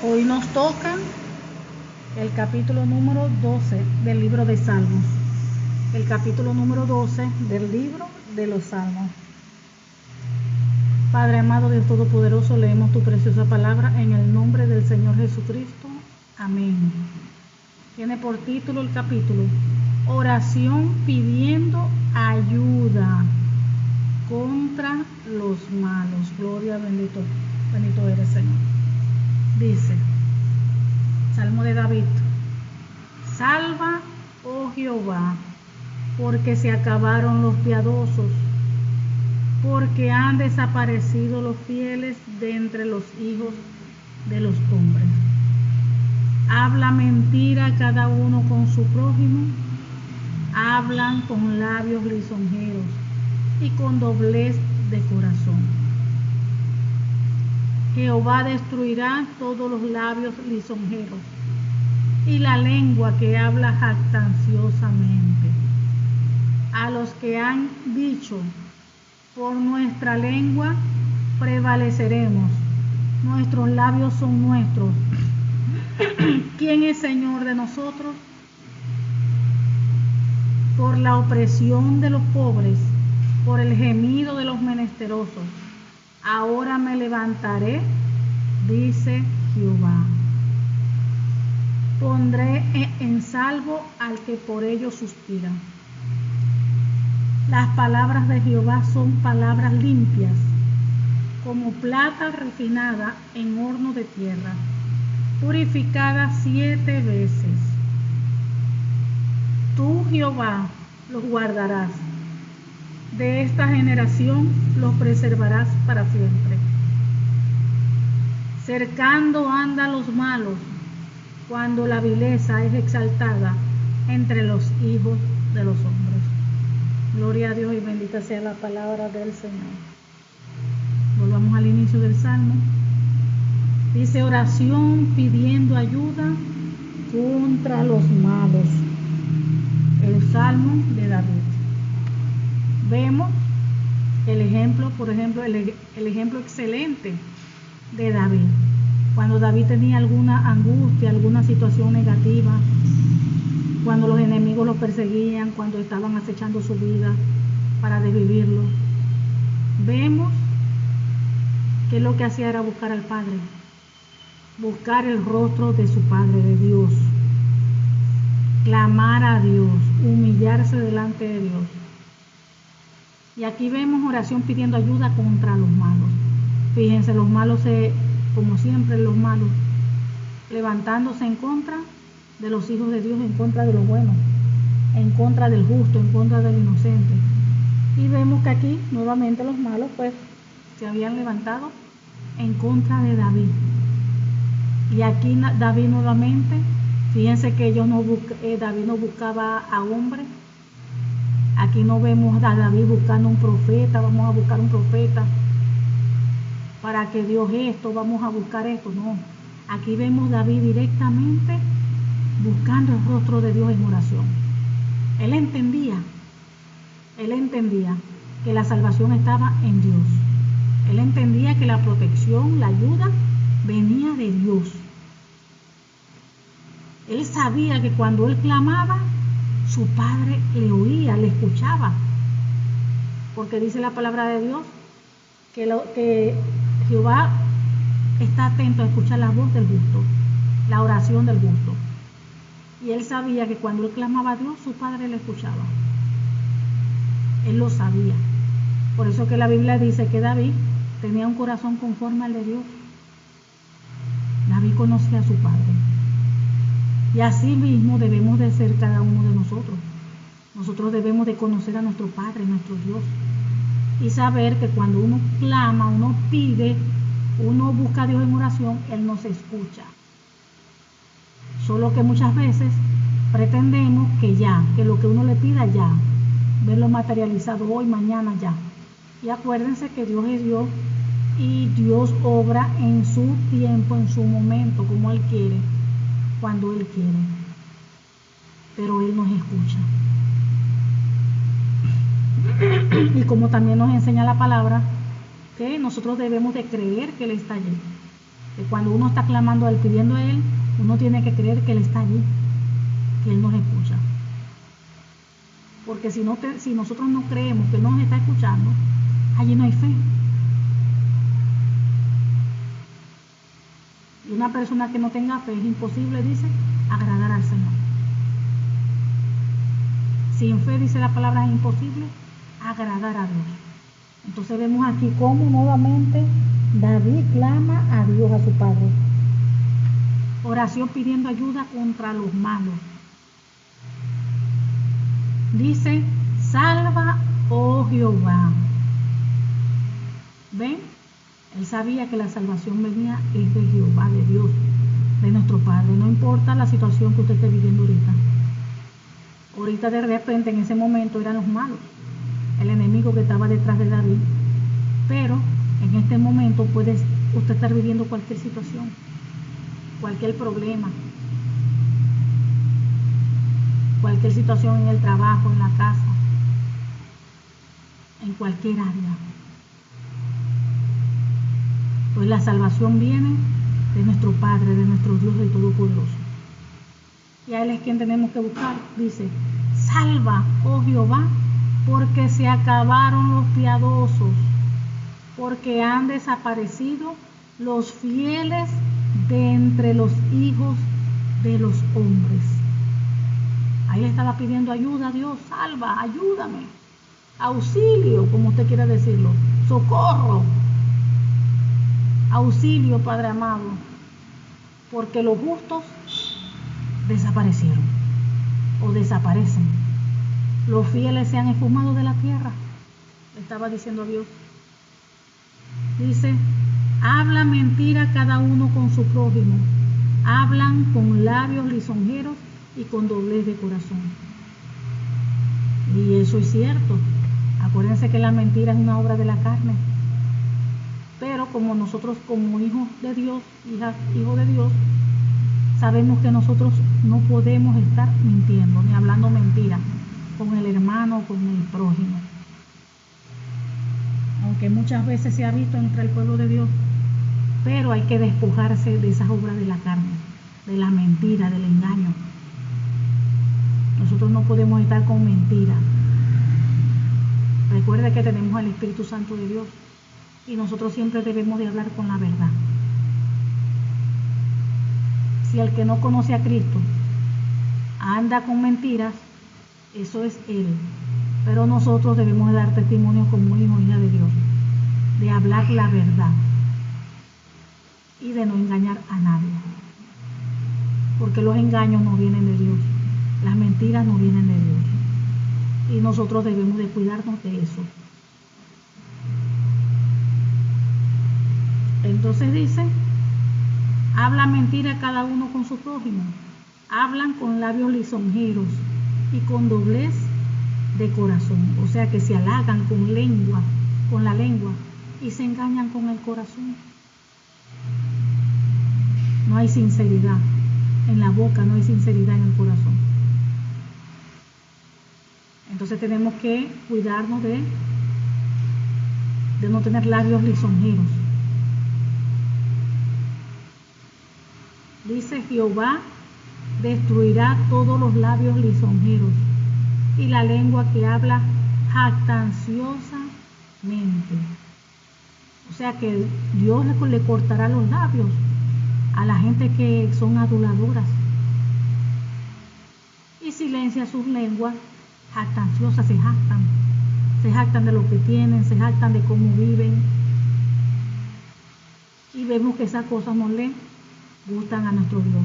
Hoy nos toca el capítulo número 12 del libro de Salmos. El capítulo número 12 del libro de los Salmos. Padre amado, Dios Todopoderoso, leemos tu preciosa palabra en el nombre del Señor Jesucristo. Amén. Tiene por título el capítulo Oración pidiendo ayuda contra los malos. Gloria, bendito eres, Señor. Dice, Salmo de David: Salva, oh Jehová, porque se acabaron los piadosos, porque han desaparecido los fieles de entre los hijos de los hombres. Habla mentira cada uno con su prójimo, hablan con labios lisonjeros y con doblez de corazón. Jehová destruirá todos los labios lisonjeros y la lengua que habla jactanciosamente. A los que han dicho, por nuestra lengua prevaleceremos, nuestros labios son nuestros. ¿Quién es Señor de nosotros? Por la opresión de los pobres, por el gemido de los menesterosos, ahora me levantaré, dice Jehová. Pondré en salvo al que por ello suspira. Las palabras de Jehová son palabras limpias, como plata refinada en horno de tierra, purificada 7 veces. Tú, Jehová, los guardarás. De esta generación los preservarás para siempre. Cercando anda los malos, cuando la vileza es exaltada entre los hijos de los hombres. Gloria a Dios y bendita sea la palabra del Señor. Volvamos al inicio del Salmo. Dice: oración pidiendo ayuda contra los malos. El Salmo de David. Vemos el ejemplo, por ejemplo, el ejemplo excelente de David. Cuando David tenía alguna angustia, alguna situación negativa, cuando los enemigos lo perseguían, cuando estaban acechando su vida para desvivirlo, vemos que lo que hacía era buscar al Padre, buscar el rostro de su Padre, de Dios, clamar a Dios, humillarse delante de Dios. Y aquí vemos oración pidiendo ayuda contra los malos. Fíjense, los malos, como siempre los malos, levantándose en contra de los hijos de Dios, en contra de los buenos, en contra del justo, en contra del inocente. Y vemos que aquí nuevamente los malos pues se habían levantado en contra de David. Y aquí David nuevamente, fíjense que David no buscaba a hombre. Aquí no vemos a David buscando un profeta, vamos a buscar un profeta para que Dios esto, vamos a buscar esto, no. Aquí vemos a David directamente buscando el rostro de Dios en oración. Él entendía que la salvación estaba en Dios. Él entendía que la protección, la ayuda, venía de Dios. Él sabía que cuando él clamaba, su Padre le oía, le escuchaba. Porque dice la palabra de Dios que Jehová está atento a escuchar la voz del justo, la oración del justo. Y él sabía que cuando él clamaba a Dios, su Padre le escuchaba. Él lo sabía. Por eso que la Biblia dice que David tenía un corazón conforme al de Dios. David conocía a su Padre. Y así mismo debemos de ser cada uno de nosotros. Nosotros debemos de conocer a nuestro Padre, nuestro Dios. Y saber que cuando uno clama, uno pide, uno busca a Dios en oración, Él nos escucha. Solo que muchas veces pretendemos que lo que uno le pida ya, verlo materializado hoy, mañana ya. Y acuérdense que Dios es Dios y Dios obra en su tiempo, en su momento, como Él quiere, cuando Él quiere. Pero Él nos escucha. Y como también nos enseña la palabra, que nosotros debemos de creer que Él está allí. Que cuando uno está clamando a Él, pidiendo a Él, uno tiene que creer que Él está allí, que Él nos escucha. Porque si nosotros no creemos que Él nos está escuchando, allí no hay fe. Y una persona que no tenga fe es imposible, dice, agradar al Señor. Sin fe, dice la palabra, es imposible agradar a Dios. Entonces vemos aquí cómo nuevamente David clama a Dios, a su Padre. Oración pidiendo ayuda contra los malos. Dice, salva, oh Jehová. ¿Ven? Él sabía que la salvación venía es de Jehová, de Dios, de nuestro Padre. No importa la situación que usted esté viviendo ahorita. Ahorita de repente en ese momento eran los malos, el enemigo que estaba detrás de David. Pero en este momento puede usted estar viviendo cualquier situación, cualquier problema, cualquier situación en el trabajo, en la casa, en cualquier área. Pues la salvación viene de nuestro Padre, de nuestro Dios y Todopoderoso. Y a Él es quien tenemos que buscar. Dice, salva, oh Jehová, porque se acabaron los piadosos, porque han desaparecido los fieles de entre los hijos de los hombres. Ahí le estaba pidiendo ayuda a Dios, salva, ayúdame, auxilio, como usted quiera decirlo, socorro, auxilio, Padre amado, porque los justos desaparecieron o desaparecen. Los fieles se han esfumado de la tierra, le estaba diciendo a Dios. Dice, habla mentira cada uno con su prójimo, hablan con labios lisonjeros y con doblez de corazón. Y eso es cierto. Acuérdense que la mentira es una obra de la carne. Pero como nosotros como hijos de Dios, hijos de Dios, sabemos que nosotros no podemos estar mintiendo ni hablando mentira con el hermano o con el prójimo. Aunque muchas veces se ha visto entre el pueblo de Dios, pero hay que despojarse de esas obras de la carne, de la mentira, del engaño. Nosotros no podemos estar con mentira. Recuerde que tenemos al Espíritu Santo de Dios y nosotros siempre debemos de hablar con la verdad. Si el que no conoce a Cristo anda con mentiras, eso es él. Pero nosotros debemos de dar testimonio como hijos y hijas de Dios, de hablar la verdad y de no engañar a nadie. Porque los engaños no vienen de Dios, las mentiras no vienen de Dios. Y nosotros debemos de cuidarnos de eso. Entonces dice, habla mentira cada uno con su prójimo, hablan con labios lisonjeros y con doblez de corazón. O sea que se halagan con la lengua y se engañan con el corazón. No hay sinceridad en la boca, no hay sinceridad en el corazón. Entonces tenemos que cuidarnos de no tener labios lisonjeros. Dice, Jehová destruirá todos los labios lisonjeros y la lengua que habla jactanciosamente. O sea que Dios le cortará los labios a la gente que son aduladoras y silencia sus lenguas jactanciosas, se jactan de lo que tienen, se jactan de cómo viven, y vemos que esas cosas no le gustan a nuestro Dios.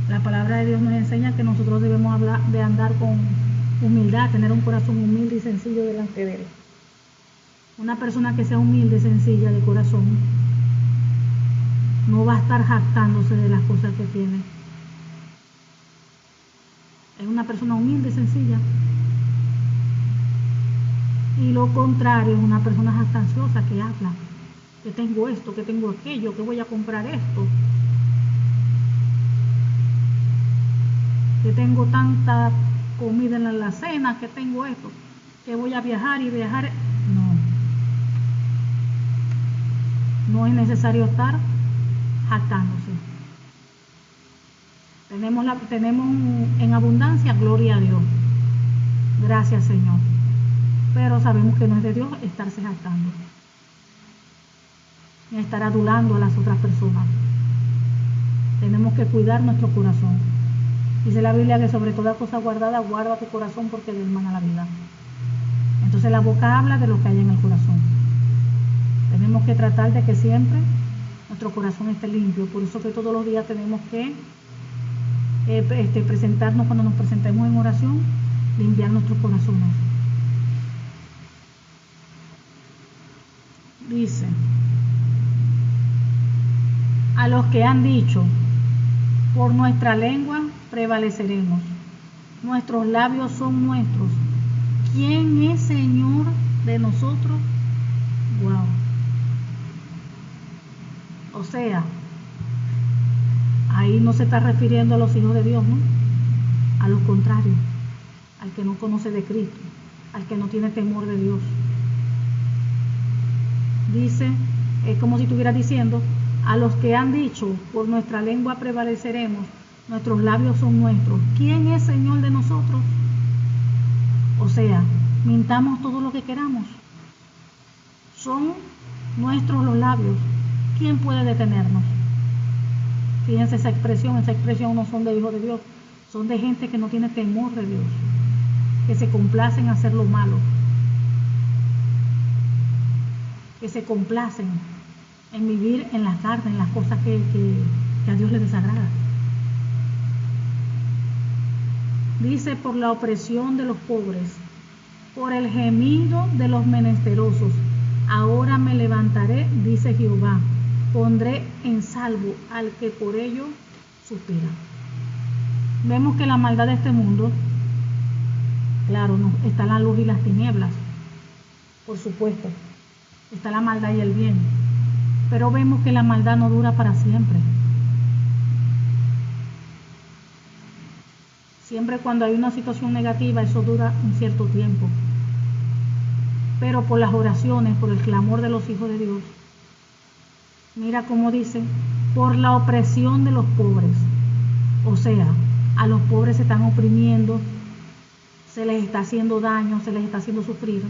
La palabra de Dios nos enseña que nosotros debemos de andar con humildad, tener un corazón humilde y sencillo delante de Él. Una persona que sea humilde y sencilla de corazón no va a estar jactándose de las cosas que tiene. Es una persona humilde y sencilla. Y lo contrario es una persona jactanciosa que habla, que tengo esto, que tengo aquello, que voy a comprar esto, que tengo tanta comida en la alacena, que tengo esto, que voy a viajar y viajar. No es necesario estar jactándose. Tenemos en abundancia, gloria a Dios. Gracias, Señor. Pero sabemos que no es de Dios estarse jactando, ni estar adulando a las otras personas. Tenemos que cuidar nuestro corazón. Dice la Biblia que sobre toda cosa guardada, guarda tu corazón porque de él mana la vida. Entonces la boca habla de lo que hay en el corazón. Tenemos que tratar de que siempre nuestro corazón esté limpio. Por eso que todos los días tenemos que presentarnos, cuando nos presentemos en oración, limpiar nuestros corazones. Dice, a los que han dicho, por nuestra lengua prevaleceremos, nuestros labios son nuestros. ¿Quién es Señor de nosotros? Wow. O sea, ahí no se está refiriendo a los hijos de Dios, ¿no? A los contrarios, al que no conoce de Cristo, al que no tiene temor de Dios. Dice, es como si estuviera diciendo, a los que han dicho, por nuestra lengua prevaleceremos, nuestros labios son nuestros. ¿Quién es Señor de nosotros? O sea, mintamos todo lo que queramos. Son nuestros los labios. ¿Quién puede detenernos? Fíjense esa expresión no son de hijos de Dios, son de gente que no tiene temor de Dios, que se complacen en hacer lo malo, que se complacen en vivir en la carne, en las cosas que a Dios le desagrada. Dice, por la opresión de los pobres, por el gemido de los menesterosos, ahora me levantaré, dice Jehová, pondré en salvo al que por ello suspira. Vemos que la maldad de este mundo, claro, no, está la luz y las tinieblas, por supuesto, está la maldad y el bien, pero vemos que la maldad no dura para siempre. Siempre cuando hay una situación negativa, eso dura un cierto tiempo. Pero por las oraciones, por el clamor de los hijos de Dios, mira cómo dice, por la opresión de los pobres. O sea, a los pobres se están oprimiendo, se les está haciendo daño, se les está haciendo sufrir.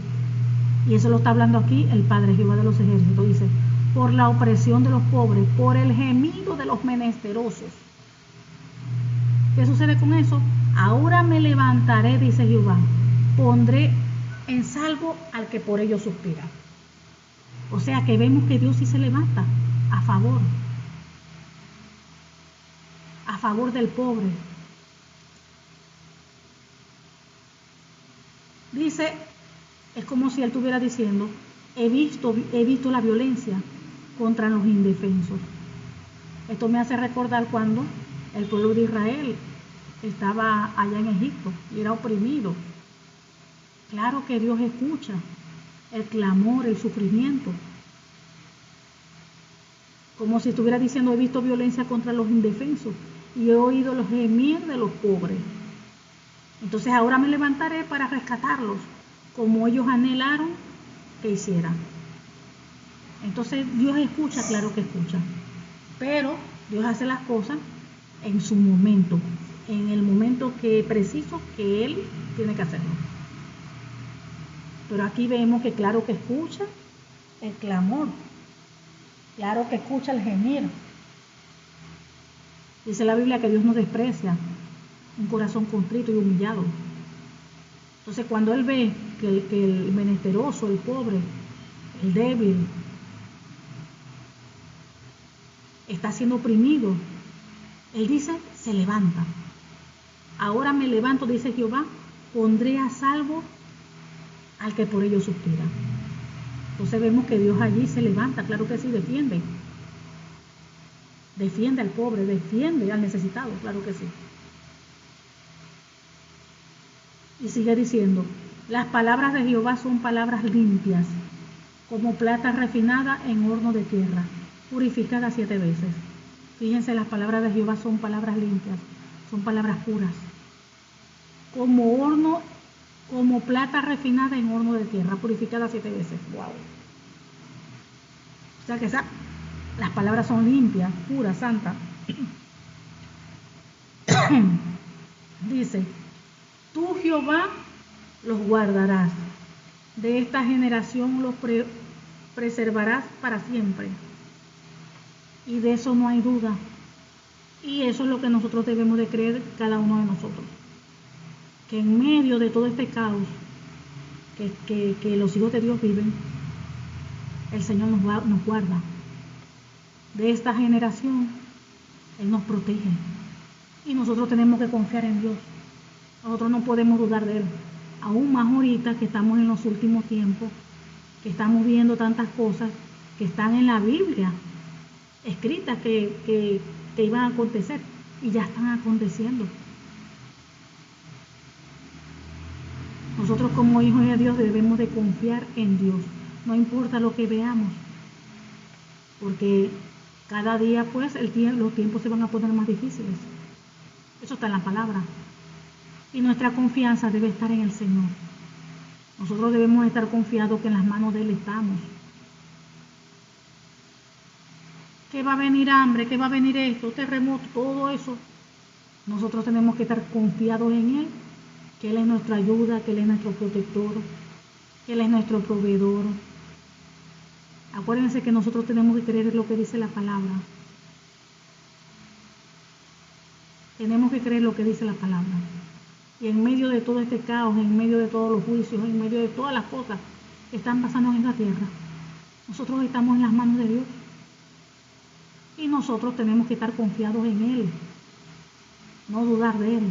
Y eso lo está hablando aquí el Padre Jehová de los ejércitos. Dice, por la opresión de los pobres, por el gemido de los menesterosos. ¿Qué sucede con eso? Ahora me levantaré, dice Jehová, pondré en salvo al que por ello suspira. O sea que vemos que Dios sí se levanta a favor del pobre. Dice, es como si él estuviera diciendo, he visto la violencia contra los indefensos. Esto me hace recordar cuando el pueblo de Israel estaba allá en Egipto y era oprimido. Claro que Dios escucha el clamor, el sufrimiento. Como si estuviera diciendo, he visto violencia contra los indefensos y he oído los gemir de los pobres. Entonces ahora me levantaré para rescatarlos, como ellos anhelaron que hicieran. Entonces Dios escucha, claro que escucha. Pero Dios hace las cosas en su momento, en el momento preciso que Él tiene que hacerlo. Pero aquí vemos que claro que escucha el clamor, claro que escucha el gemir. Dice la Biblia que Dios no desprecia un corazón contrito y humillado. Entonces cuando Él ve que el menesteroso, el pobre, el débil, está siendo oprimido, Él dice, se levanta. Ahora me levanto, dice Jehová, pondré a salvo al que por ello suspira. Entonces vemos que Dios allí se levanta, claro que sí, defiende. Defiende al pobre, defiende al necesitado, claro que sí. Y sigue diciendo, las palabras de Jehová son palabras limpias, como plata refinada en horno de tierra, purificada 7 veces. Fíjense, las palabras de Jehová son palabras limpias, son palabras puras. Como plata refinada en horno de tierra, purificada 7 veces. Wow. O sea que Las palabras son limpias, puras, santas. Dice, tú Jehová los guardarás, de esta generación los preservarás para siempre. Y de eso no hay duda. Y eso es lo que nosotros debemos de creer cada uno de nosotros. Que en medio de todo este caos que los hijos de Dios viven, el Señor nos guarda. De esta generación, Él nos protege. Y nosotros tenemos que confiar en Dios. Nosotros no podemos dudar de Él. Aún más ahorita que estamos en los últimos tiempos, que estamos viendo tantas cosas que están en la Biblia, escritas que iban a acontecer y ya están aconteciendo. Nosotros como hijos de Dios debemos de confiar en Dios, no importa lo que veamos, porque cada día pues los tiempos se van a poner más difíciles. Eso está en la palabra. Y nuestra confianza debe estar en el Señor. Nosotros debemos estar confiados que en las manos de Él estamos. Que va a venir hambre, que va a venir esto, terremoto, todo eso. Nosotros tenemos que estar confiados en Él, que Él es nuestra ayuda, que Él es nuestro protector, que Él es nuestro proveedor. Acuérdense que nosotros tenemos que creer lo que dice la palabra. Tenemos que creer lo que dice la palabra. Y en medio de todo este caos, en medio de todos los juicios, en medio de todas las cosas que están pasando en esta tierra, nosotros estamos en las manos de Dios. Y nosotros tenemos que estar confiados en Él, no dudar de Él,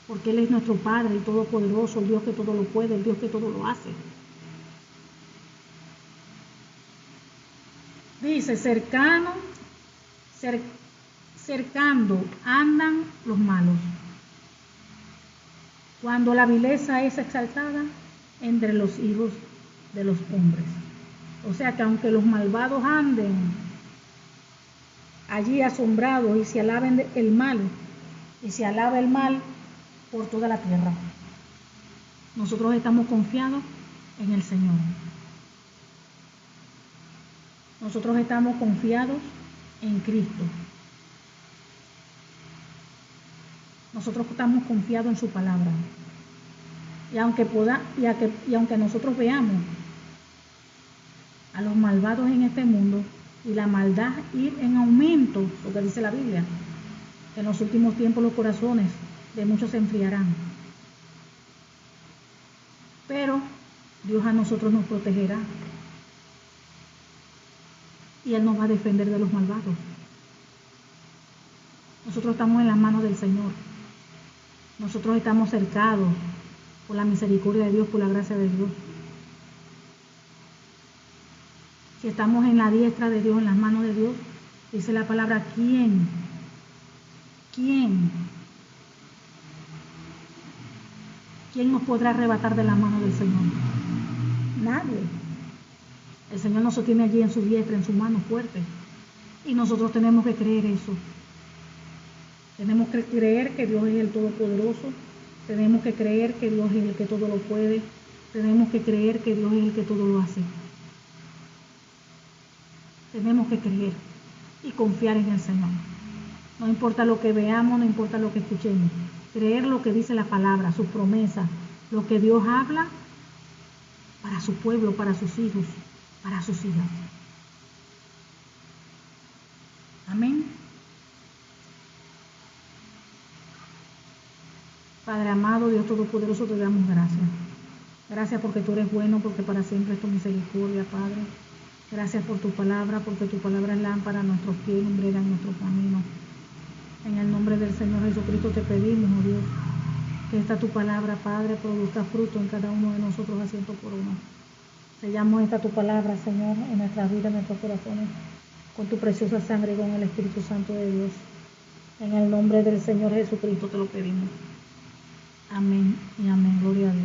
porque Él es nuestro Padre, el Todopoderoso, el Dios que todo lo puede, el Dios que todo lo hace. Dice, cercando andan los malos, cuando la vileza es exaltada entre los hijos de los hombres. O sea que aunque los malvados anden allí asombrados y se alaben el mal, y se alaba el mal por toda la tierra, nosotros estamos confiados en el Señor. Nosotros estamos confiados en Cristo. Nosotros estamos confiados en su palabra. Y aunque nosotros veamos a los malvados en este mundo y la maldad ir en aumento, lo que dice la Biblia, en los últimos tiempos los corazones de muchos se enfriarán. Pero Dios a nosotros nos protegerá. Y Él nos va a defender de los malvados. Nosotros estamos en las manos del Señor. Nosotros estamos cercados por la misericordia de Dios, por la gracia de Dios. Si estamos en la diestra de Dios, en las manos de Dios, dice la palabra, ¿quién nos podrá arrebatar de la mano del Señor? Nadie. El Señor nos sostiene allí en su diestra, en su mano fuerte. Y nosotros tenemos que creer eso. Tenemos que creer que Dios es el Todopoderoso. Tenemos que creer que Dios es el que todo lo puede. Tenemos que creer que Dios es el que todo lo hace. Tenemos que creer y confiar en el Señor. No importa lo que veamos, no importa lo que escuchemos. Creer lo que dice la palabra, sus promesas, lo que Dios habla para su pueblo, para sus hijos, para sus hijas. Amén. Padre amado, Dios Todopoderoso, te damos gracias. Gracias porque tú eres bueno, porque para siempre es tu misericordia, Padre. Gracias por tu palabra, porque tu palabra es lámpara a nuestros pies, lumbrera en nuestro camino. En el nombre del Señor Jesucristo te pedimos, oh Dios, que esta tu palabra, Padre, produzca fruto en cada uno de nosotros a 100 por uno. Sellamos esta tu palabra, Señor, en nuestras vidas, en nuestros corazones, con tu preciosa sangre y con el Espíritu Santo de Dios. En el nombre del Señor Jesucristo te lo pedimos. Amén y amén. Gloria a Dios.